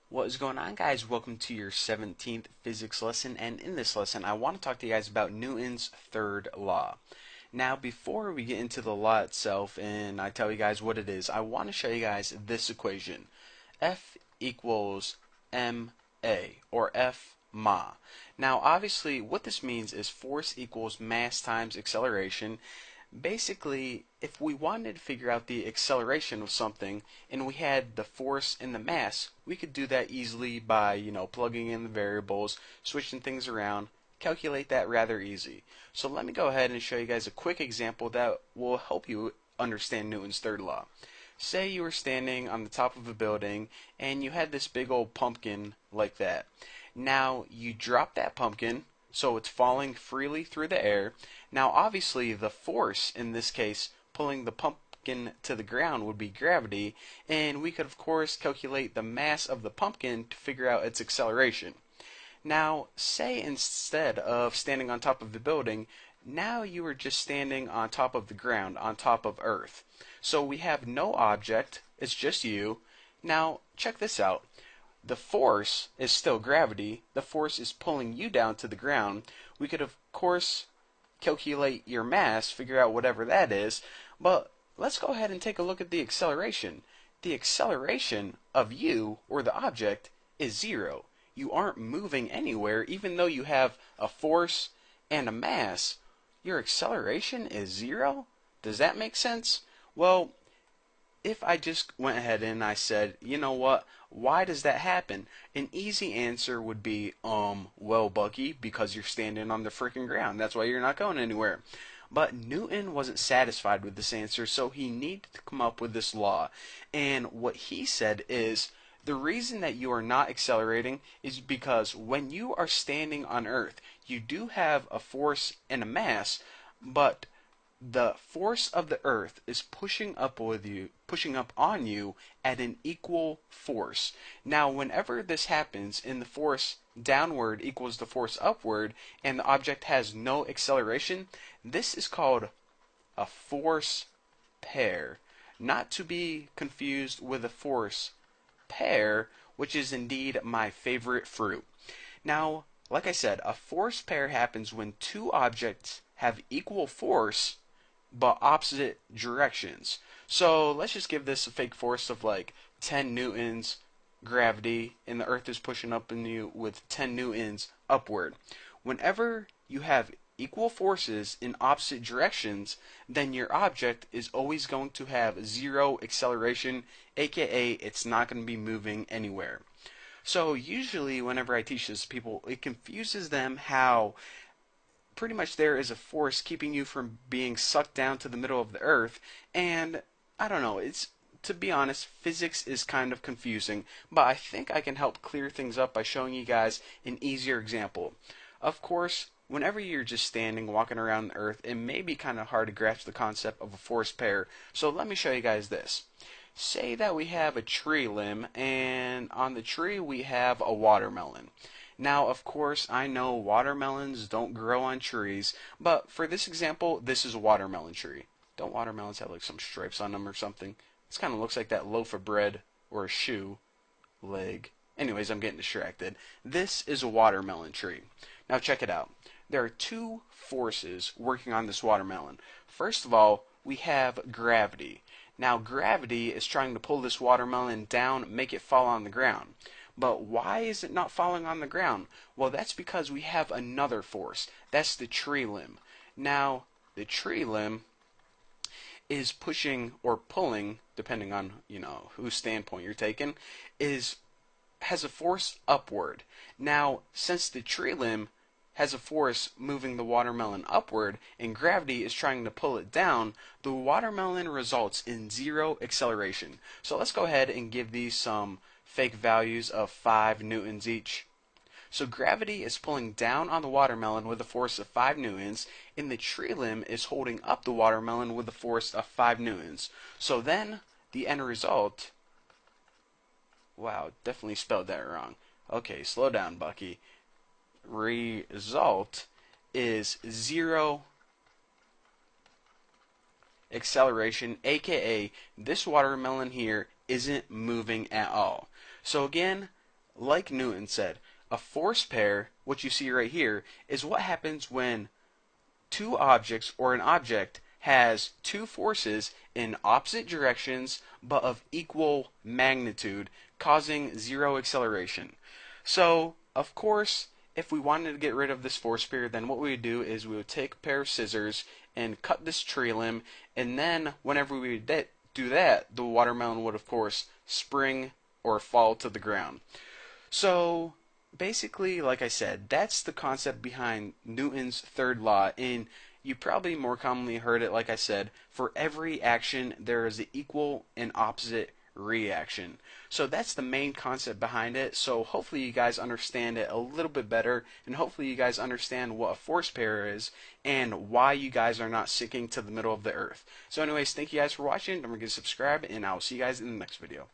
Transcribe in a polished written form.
What is going on, guys? Welcome to your 17th physics lesson, and in this lesson I want to talk to you guys about Newton's third law. Now, before we get into the law itself and I tell you guys what it is, I want to show you guys this equation. F equals ma, or F ma. Now, obviously what this means is force equals mass times acceleration. Basically, if we wanted to figure out the acceleration of something and we had the force and the mass, we could do that easily by, plugging in the variables, switching things around, calculate that rather easy. So let me go ahead and show you guys a quick example that will help you understand Newton's third law. Say you were standing on the top of a building and you had this big old pumpkin like that. Now you drop that pumpkin, so it's falling freely through the air. Now obviously the force in this case pulling the pumpkin to the ground would be gravity, and we could of course calculate the mass of the pumpkin to figure out its acceleration. Now say instead of standing on top of the building, now you are just standing on top of the ground, on top of Earth. So we have no object, it's just you. Now check this out. The force is still gravity. The force is pulling you down to the ground. We could, of course, calculate your mass, figure out whatever that is, but let's go ahead and take a look at the acceleration. The acceleration of you, or the object, is zero. You aren't moving anywhere, even though you have a force and a mass. Your acceleration is zero? Does that make sense? Well, if I just went ahead and I said, you know what, why does that happen? An easy answer would be, well, Bucky, because you're standing on the freaking ground. That's why you're not going anywhere. But Newton wasn't satisfied with this answer, so he needed to come up with this law. And what he said is, the reason that you are not accelerating is because when you are standing on Earth, you do have a force and a mass, but the force of the Earth is pushing up on you at an equal force. Now, whenever this happens and the force downward equals the force upward and the object has no acceleration, this is called a force pair. Not to be confused with a force pair, which is indeed my favorite fruit. Now, like I said, a force pair happens when two objects have equal force but opposite directions. So let's just give this a fake force of like 10 newtons gravity, and the earth is pushing up in you with 10 newtons upward. Whenever you have equal forces in opposite directions, then your object is always going to have zero acceleration, aka it's not going to be moving anywhere. So usually whenever I teach this to people, it confuses them how pretty much there is a force keeping you from being sucked down to the middle of the earth, and I don't know, it's, to be honest, physics is kind of confusing, but I think I can help clear things up by showing you guys an easier example. Of course, whenever you're just standing walking around the earth, it may be kind of hard to grasp the concept of a force pair, so let me show you guys this. Say that we have a tree limb, and on the tree we have a watermelon. Now, of course, I know watermelons don't grow on trees, but for this example, this is a watermelon tree. Don't watermelons have like some stripes on them or something? This kind of looks like that loaf of bread or a shoe leg. Anyways, I'm getting distracted. This is a watermelon tree. Now check it out. There are two forces working on this watermelon. First of all, we have gravity. Now gravity is trying to pull this watermelon down, make it fall on the ground. But why is it not falling on the ground? Well, that's because we have another force. That's the tree limb. Now, the tree limb is pushing or pulling, depending on, whose standpoint you're taking, has a force upward. Now, since the tree limb has a force moving the watermelon upward and gravity is trying to pull it down, the watermelon results in zero acceleration. So let's go ahead and give these some fake values of 5 newtons each. So gravity is pulling down on the watermelon with a force of 5 newtons, and the tree limb is holding up the watermelon with a force of 5 newtons. So then the end result, wow, definitely spelled that wrong. Okay, slow down, Bucky. Result is zero acceleration, aka this watermelon here isn't moving at all. So again, like Newton said, a force pair, what you see right here, is what happens when two objects or an object has two forces in opposite directions but of equal magnitude, causing zero acceleration. So, of course, if we wanted to get rid of this force pair, then what we would do is we would take a pair of scissors and cut this tree limb, and then whenever we do that, the watermelon would, of course, spring or fall to the ground. So basically, like I said, that's the concept behind Newton's third law. And you probably more commonly heard it, like I said, for every action there is an equal and opposite reaction. So that's the main concept behind it. So hopefully you guys understand it a little bit better, and hopefully you guys understand what a force pair is and why you guys are not sinking to the middle of the earth. So anyways, thank you guys for watching. Don't forget to subscribe, and I'll see you guys in the next video.